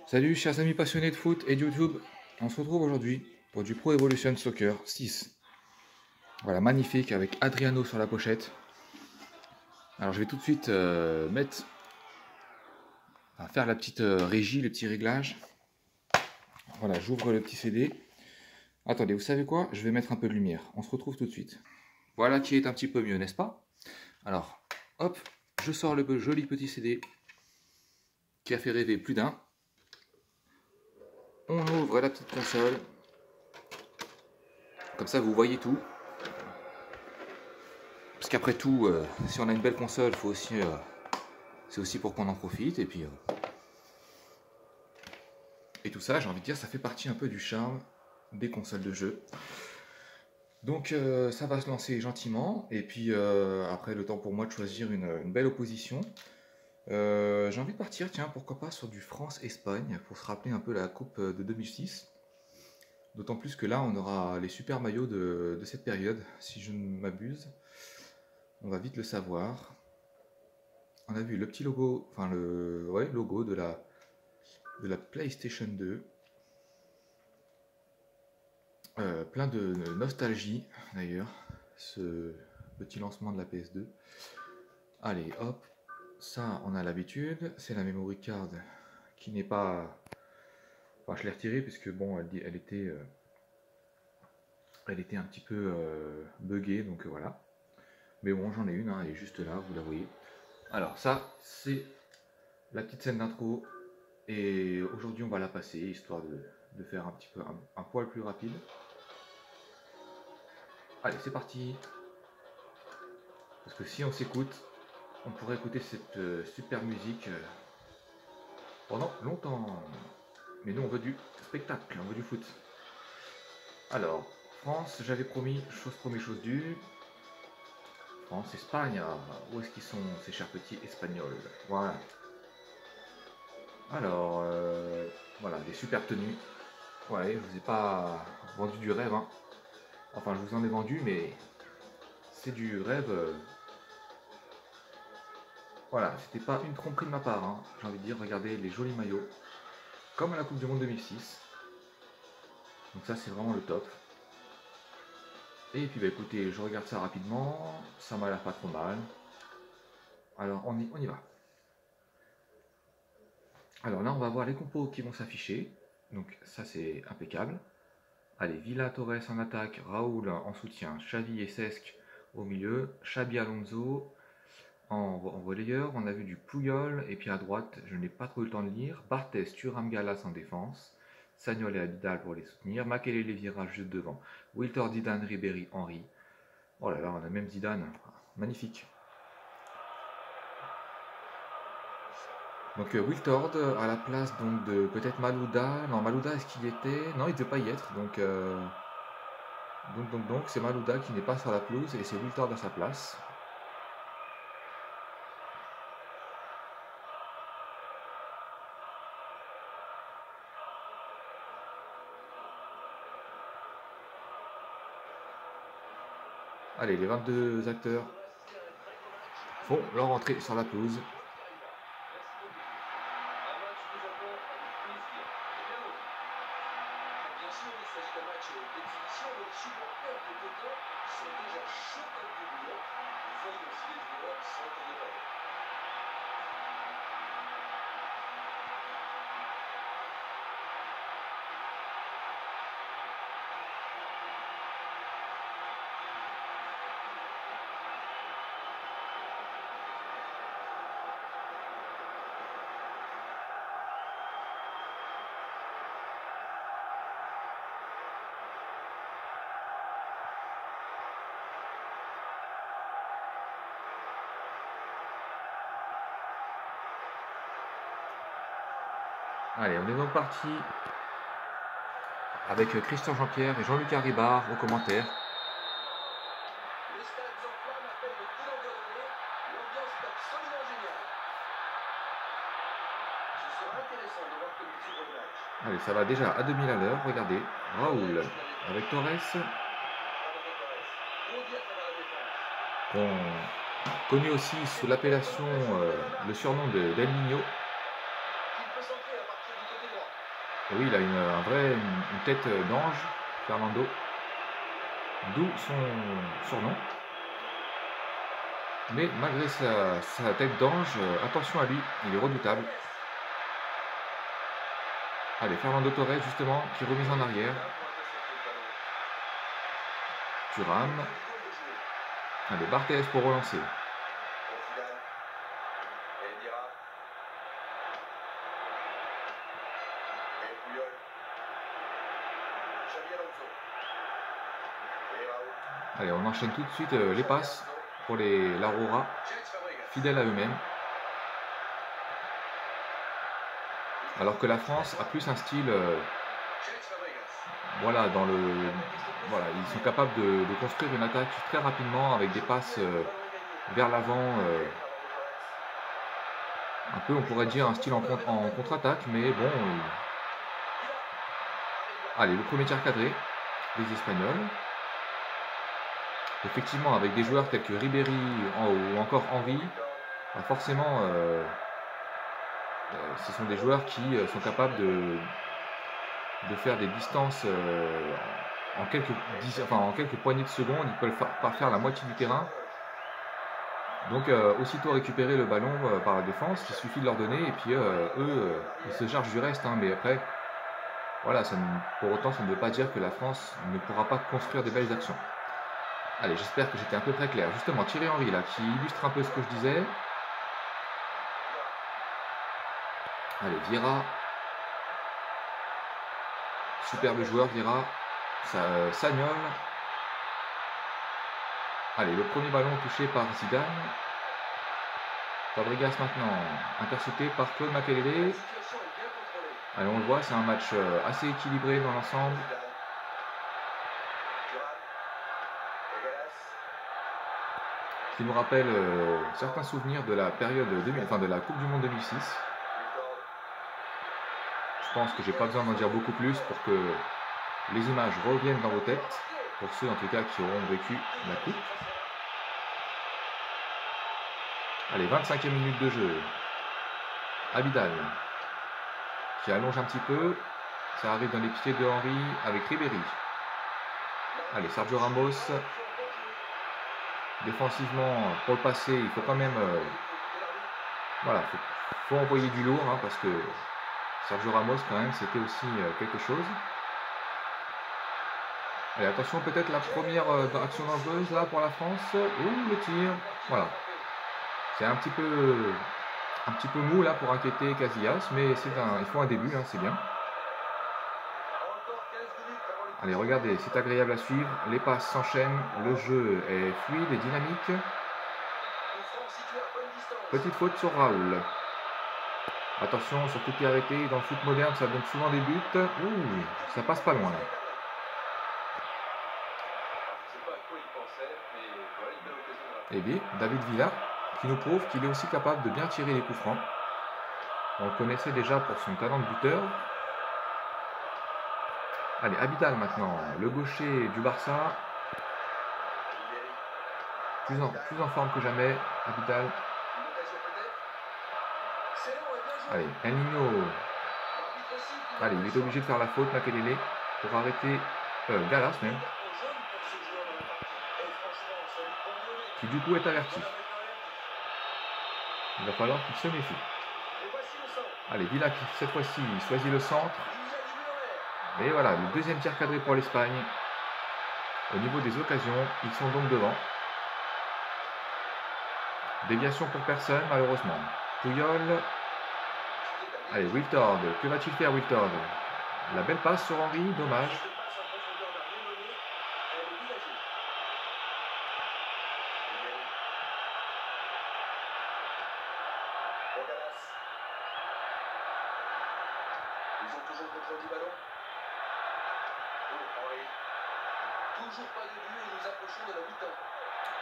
Salut chers amis passionnés de foot et de YouTube, on se retrouve aujourd'hui pour du Pro Evolution Soccer 6. Voilà, magnifique avec Adriano sur la pochette. Alors je vais tout de suite faire la petite régie, le petit réglage. Voilà, j'ouvre le petit CD. Attendez, vous savez quoi? Je vais mettre un peu de lumière. On se retrouve tout de suite. Voilà qui est un petit peu mieux, n'est-ce pas? Alors, hop, je sors le joli petit CD qui a fait rêver plus d'un. On ouvre la petite console. Comme ça, vous voyez tout. Parce qu'après tout, si on a une belle console, faut aussi, c'est aussi pour qu'on en profite. Et tout ça, j'ai envie de dire, ça fait partie un peu du charme des consoles de jeu. Donc ça va se lancer gentiment. Et puis après, le temps pour moi de choisir une belle opposition. J'ai envie de partir, tiens, pourquoi pas sur du France-Espagne, pour se rappeler un peu la coupe de 2006. D'autant plus que là, on aura les super maillots de cette période, si je ne m'abuse. On va vite le savoir. On a vu le petit logo, enfin le logo de la PlayStation 2. Plein de nostalgie d'ailleurs, ce petit lancement de la PS2. Allez, hop, ça on a l'habitude. C'est la memory card qui n'est pas... Enfin, je l'ai retirée puisque bon, elle était un petit peu buggée, donc voilà. Mais bon, j'en ai une, hein, elle est juste là, vous la voyez. Alors ça, c'est la petite scène d'intro. Et aujourd'hui, on va la passer, histoire de faire un petit peu un poil plus rapide. Allez, c'est parti. Parce que si on s'écoute, on pourrait écouter cette super musique pendant longtemps. Mais nous, on veut du spectacle, on veut du foot. Alors, France, j'avais promis, chose promis, chose due. France, Espagne, où est-ce qu'ils sont, ces chers petits espagnols? Voilà. Alors, voilà, des super tenues. Ouais, je vous ai pas vendu du rêve, hein. Enfin, je vous en ai vendu, mais c'est du rêve. Voilà, c'était pas une tromperie de ma part, hein. J'ai envie de dire, regardez les jolis maillots, comme à la Coupe du Monde 2006. Donc ça, c'est vraiment le top. Et puis, bah écoutez, je regarde ça rapidement, ça m'a l'air pas trop mal. Alors, on y va. Alors là, on va voir les compos qui vont s'afficher. Donc ça, c'est impeccable. Allez, Villa Torres en attaque, Raoul en soutien, Xavi et Cesc au milieu, Xabi Alonso en relayeur. On a vu du Puyol, et puis à droite, je n'ai pas trop eu le temps de lire, Barthez, Thuram, Gallas en défense, Sagnol et Abidal pour les soutenir, Makelele Vieira juste devant, Wiltor, Zidane, Ribéry, Henry. Oh là là, on a même Zidane, magnifique. Donc Wiltord à la place donc de peut-être Malouda. Non, Malouda, est-ce qu'il y était? Non, il ne devait pas y être. Donc c'est Malouda qui n'est pas sur la pelouse et c'est Wiltord à sa place. Allez, les 22 acteurs font leur entrée sur la pelouse. Allez, on est donc parti avec Christian Jean-Pierre et Jean-Luc Haribard aux commentaires. Allez, ça va déjà à 2000 à l'heure, regardez. Raoul avec Torres. Connu aussi sous l'appellation, le surnom de d'El Niño. Et oui, il a une tête d'ange, Fernando, d'où son surnom. Mais malgré sa tête d'ange, attention à lui, il est redoutable. Allez, Fernando Torres justement, qui remise en arrière. Thuram. Allez, Barthez pour relancer. Allez, on enchaîne tout de suite les passes pour l'Aurora, fidèles à eux-mêmes. Alors que la France a plus un style, voilà, voilà, ils sont capables de construire une attaque très rapidement avec des passes vers l'avant, un peu, on pourrait dire, un style en contre-attaque, mais bon. Allez, le premier tir cadré des Espagnols. Effectivement, avec des joueurs tels que Ribéry ou encore Henry, bah forcément, ce sont des joueurs qui sont capables de faire des distances en quelques poignées de secondes. Ils peuvent faire la moitié du terrain. Donc, aussitôt récupérer le ballon par la défense, il suffit de leur donner, et puis eux, ils se chargent du reste. Hein, mais après, voilà, pour autant, ça ne veut pas dire que la France ne pourra pas construire des belles actions. Allez, j'espère que j'étais un peu très clair. Justement, Thierry Henry, là, qui illustre un peu ce que je disais. Allez, Vieira. Superbe joueur, Vieira. Sagnol. Allez, le premier ballon touché par Zidane. Fabregas maintenant, intercepté par Claude Makelele. Allez, on le voit, c'est un match assez équilibré dans l'ensemble. Qui nous rappelle certains souvenirs de la période de la Coupe du Monde 2006. Je pense que j'ai pas besoin d'en dire beaucoup plus pour que les images reviennent dans vos têtes, pour ceux en tout cas qui auront vécu la coupe. Allez, 25e minute de jeu. Abidal, qui allonge un petit peu. Ça arrive dans les pieds de Henry avec Ribéry. Allez, Sergio Ramos. Défensivement, pour le passer, il faut quand même... voilà, faut envoyer du lourd, hein, parce que Sergio Ramos, quand même, c'était aussi quelque chose. Allez, attention, peut-être la première action dangereuse, là, pour la France. Ouh, le tir. Voilà. C'est un petit peu mou, là, pour inquiéter Casillas, mais il faut un début, hein, c'est bien. Allez, regardez, c'est agréable à suivre. Les passes s'enchaînent, le jeu est fluide et dynamique. Petite faute sur Raoul. Attention, sur tout qui est arrêté. Dans le foot moderne, ça donne souvent des buts. Ouh, ça passe pas loin, là. Et bien, David Villa, qui nous prouve qu'il est aussi capable de bien tirer les coups francs. On le connaissait déjà pour son talent de buteur. Allez, Abidal maintenant, le gaucher du Barça. Plus en forme que jamais, Abidal. Allez, El Niño. Allez, il est obligé de faire la faute, Makelele, pour arrêter Gallas même. Qui du coup est averti. Il va falloir qu'il se méfie. Allez, Villa qui cette fois-ci choisit le centre. Et voilà, le deuxième tir cadré pour l'Espagne. Au niveau des occasions, ils sont donc devant. Déviation pour personne, malheureusement. Puyol. Allez, Wiltord. Que va-t-il faire, Wiltord? La belle passe sur Henry, dommage.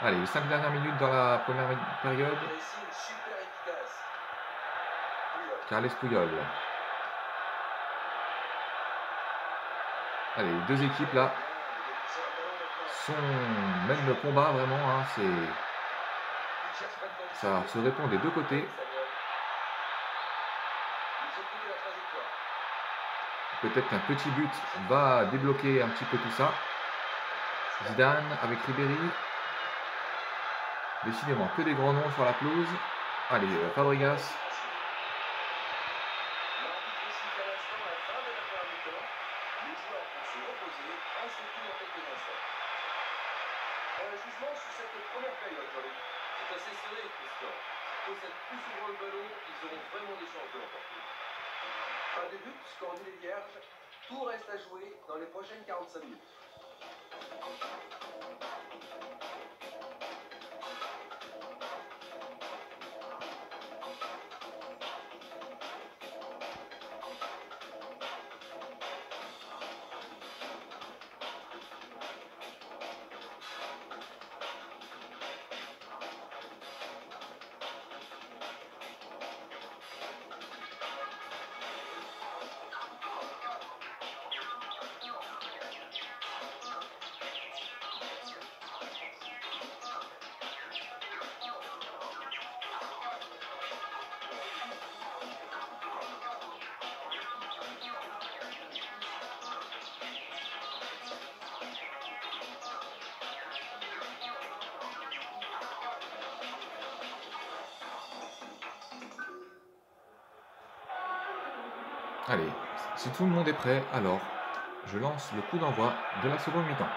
Allez, les 5 dernières minutes dans la première période. Carles Puyol. Allez, les deux équipes là mènent le combat vraiment. Hein, ça se répond des deux côtés. Peut-être qu'un petit but va débloquer un petit peu tout ça. Zidane avec Ribéry. Décidément, que des grands noms sur la pelouse. Allez, Fabregas. Jugement sur cette première période, Jean-Luc. C'est assez serré, Christian. S'ils possèdent plus souvent le ballon, ils auront vraiment des chances de l'emporter. Pas de but, score nul et vierge. Tout reste à jouer dans les prochaines 45 minutes. Allez, si tout le monde est prêt, alors je lance le coup d'envoi de la seconde mi-temps.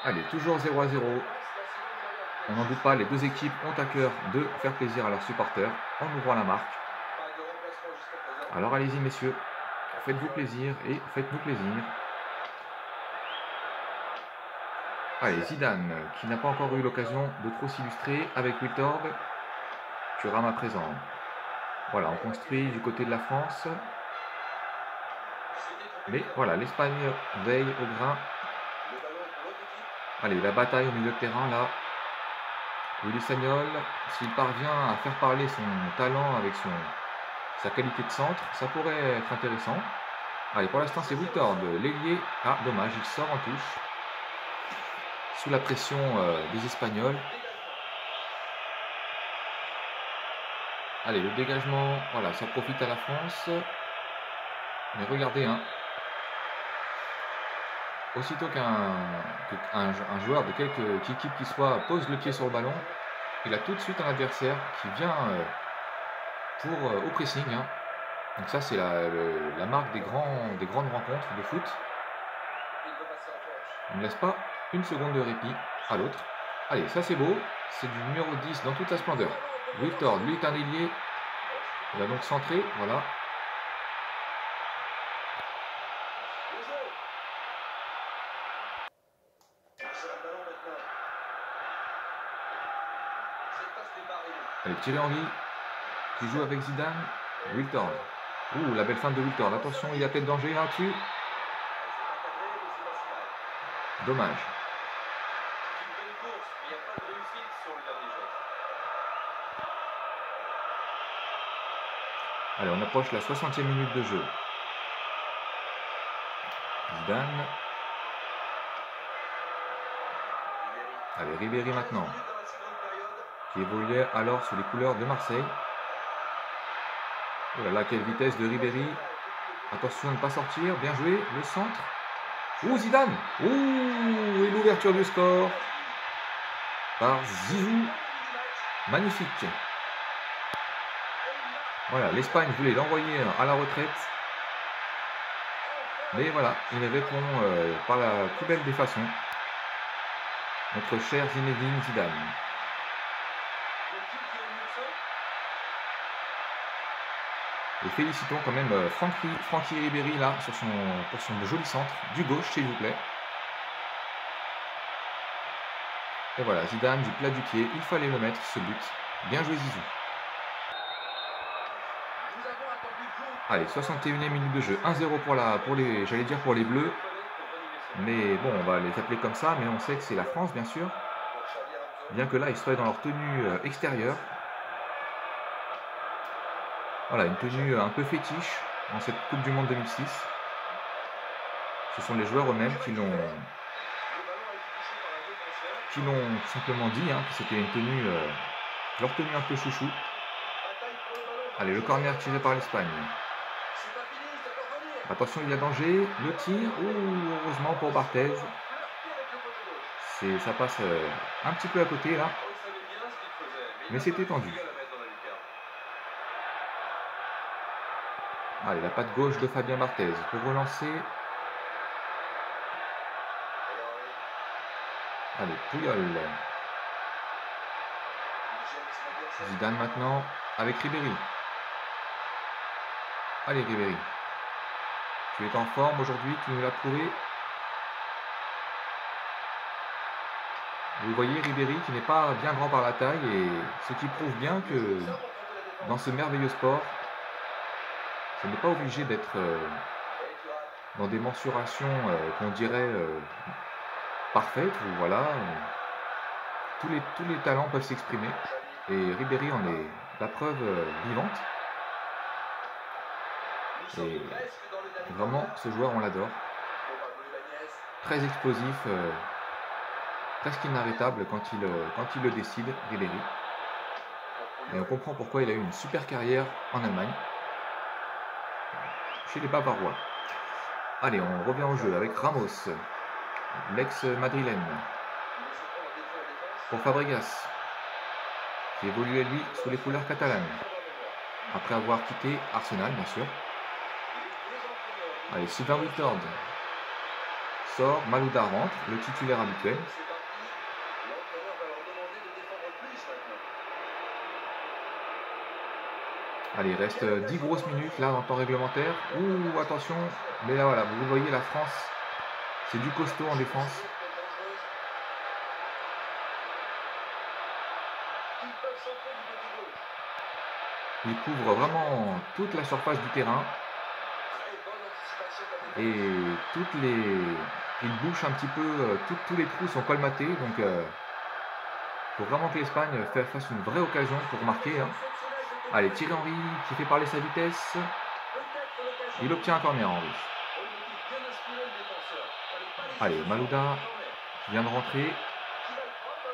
Allez, toujours 0-0. On n'en doute pas, les deux équipes ont à cœur de faire plaisir à leurs supporters en ouvrant la marque. Alors allez-y messieurs, faites-vous plaisir et faites-nous plaisir. Allez, Zidane, qui n'a pas encore eu l'occasion de trop s'illustrer avec Wiltord. Thuram à présent. Voilà, on construit du côté de la France. Mais voilà, l'Espagne veille au grain. Allez, la bataille au milieu de terrain là. Willy Sagnol, s'il parvient à faire parler son talent avec sa qualité de centre, ça pourrait être intéressant. Allez, pour l'instant c'est Wiltord, l'ailier. Ah, dommage, il sort en touche. Sous la pression des Espagnols. Allez, le dégagement, voilà, ça profite à la France. Mais regardez, hein, aussitôt qu'un joueur de quelque équipe qui soit pose le pied sur le ballon, il a tout de suite un adversaire qui vient au pressing. Hein. Donc ça, c'est la marque des grandes rencontres de foot. Il ne laisse pas une seconde de répit à l'autre. Allez, ça c'est beau, c'est du numéro 10 dans toute sa splendeur. Wiltord, lui est un ailier. Il va donc centrer, voilà. Allez, Thierry Henry qui joue avec Zidane. Wiltord. Ouh, la belle feinte de Wiltord. Attention, il y a peut-être danger là-dessus. Dommage. Allez, on approche la 60e minute de jeu. Zidane. Allez, Ribéry maintenant. Qui évoluait alors sous les couleurs de Marseille. Oh là là, quelle vitesse de Ribéry. Attention de ne pas sortir. Bien joué. Le centre. Ouh, Zidane. Ouh, et l'ouverture du score par Zizou. Magnifique. Voilà, l'Espagne voulait l'envoyer à la retraite. Mais voilà, il répond par la plus belle des façons. Notre cher Zinedine Zidane. Et félicitons quand même Francky Ribéry là pour son joli centre du gauche, s'il vous plaît. Et voilà, Zidane du plat du pied, il fallait le mettre ce but. Bien joué Zizou. Allez, 61e minute de jeu, 1-0 j'allais dire pour les Bleus. Mais bon, on va les appeler comme ça, mais on sait que c'est la France bien sûr. Bien que là, ils soient dans leur tenue extérieure. Voilà, une tenue un peu fétiche en cette Coupe du Monde 2006. Ce sont les joueurs eux-mêmes qui l'ont simplement dit, hein, que c'était une tenue, leur tenue un peu chouchou. Allez, le corner tiré par l'Espagne. C'est pas fini, ça peut revenir. Attention, il y a danger. Le tir. Ouh, heureusement pour Barthez. Flirter avec le poteau gauche. Ça passe un petit peu à côté là. On savait bien ce qu'il faisait, mais il Mais a c'était pas tendu. réussi à la mettre dans la lucarne. Allez, la patte gauche de Fabien Barthez pour relancer. Allez, Puyol. Zidane maintenant avec Ribéry. Allez Ribéry. Tu es en forme aujourd'hui, tu nous l'as prouvé. Vous voyez Ribéry qui n'est pas bien grand par la taille et ce qui prouve bien que dans ce merveilleux sport, ce n'est pas obligé d'être dans des mensurations qu'on dirait parfaites ou voilà. Tous les talents peuvent s'exprimer et Ribéry en est la preuve vivante. Et vraiment, ce joueur, on l'adore. Très explosif, presque inarrêtable quand il le décide, Ribéry. Et on comprend pourquoi il a eu une super carrière en Allemagne, chez les Bavarois. Allez, on revient au jeu avec Ramos, l'ex-madrilène, pour Fabregas, qui évoluait lui sous les couleurs catalanes, après avoir quitté Arsenal, bien sûr. Allez, Sylvain Whitord sort, Malouda rentre, le titulaire habituel. Allez, il reste 10 grosses minutes là en temps réglementaire. Ouh, attention, mais là voilà, vous voyez la France, c'est du costaud en défense. Il couvre vraiment toute la surface du terrain. Et il bouche un petit peu, tous les trous sont colmatés, donc il faut vraiment que l'Espagne fasse une vraie occasion pour marquer. Hein. Allez, Thierry Henry qui fait parler sa vitesse, il obtient un corner Henry. Allez, Malouda qui vient de rentrer,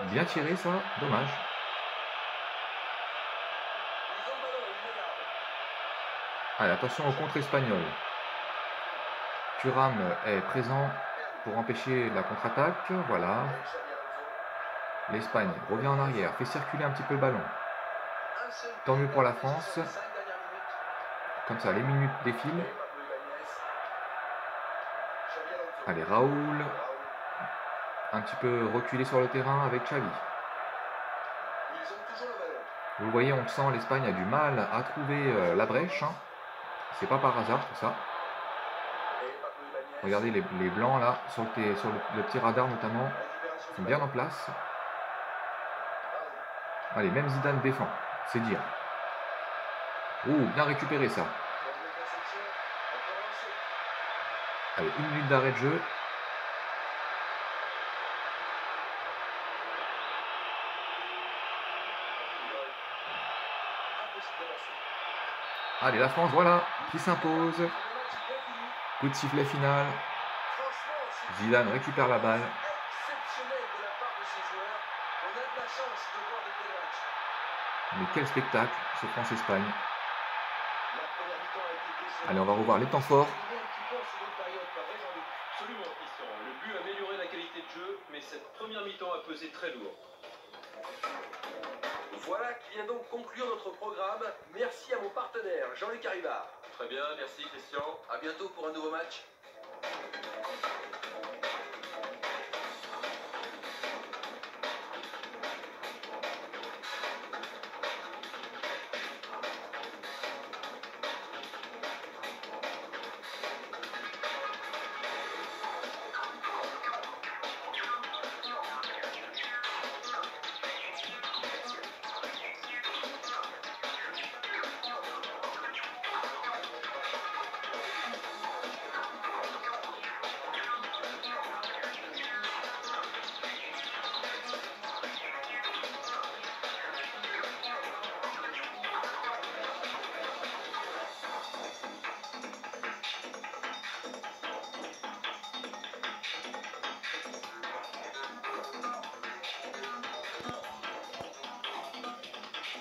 bien tiré ça, dommage. Allez, attention au contre espagnol. Thuram est présent pour empêcher la contre-attaque, voilà. L'Espagne revient en arrière, fait circuler un petit peu le ballon. Tant mieux pour la France. Comme ça, les minutes défilent. Allez, Raoul. Un petit peu reculé sur le terrain avec Xavi. Vous voyez, on le sent, l'Espagne a du mal à trouver la brèche. Hein. C'est pas par hasard tout ça. Regardez les blancs là, sur le petit radar notamment, sont bien en place. Allez, même Zidane défend, c'est dire. Ouh, bien récupéré ça. Allez, 1 minute d'arrêt de jeu. Allez, la France, voilà, qui s'impose. Coup de sifflet final. Zidane récupère la balle. Mais quel spectacle, ce France-Espagne. Allez, on va revoir les temps forts. Absolument, Christian. Le but a amélioré la qualité de jeu, mais cette première mi-temps a pesé très lourd. Voilà qui vient donc conclure notre programme. Merci à mon partenaire, Jean-Luc Arribard. Très bien, merci Christian. À bientôt pour un nouveau match.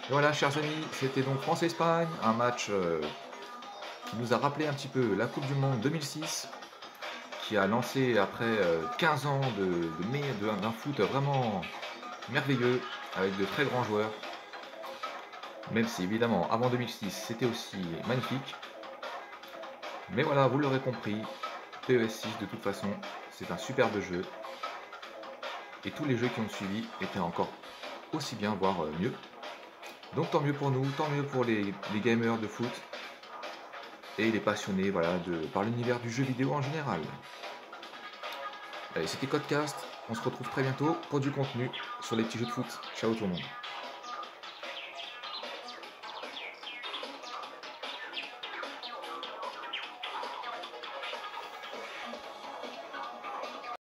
Et voilà, chers amis, c'était donc France-Espagne, un match qui nous a rappelé un petit peu la Coupe du Monde 2006, qui a lancé après 15 ans d'un foot vraiment merveilleux, avec de très grands joueurs. Même si évidemment, avant 2006, c'était aussi magnifique. Mais voilà, vous l'aurez compris, PES6 de toute façon, c'est un superbe jeu. Et tous les jeux qui ont suivi étaient encore aussi bien, voire mieux. Donc tant mieux pour nous, tant mieux pour les gamers de foot et les passionnés voilà, par l'univers du jeu vidéo en général. Allez, c'était Codecast, on se retrouve très bientôt pour du contenu sur les petits jeux de foot. Ciao tout le monde.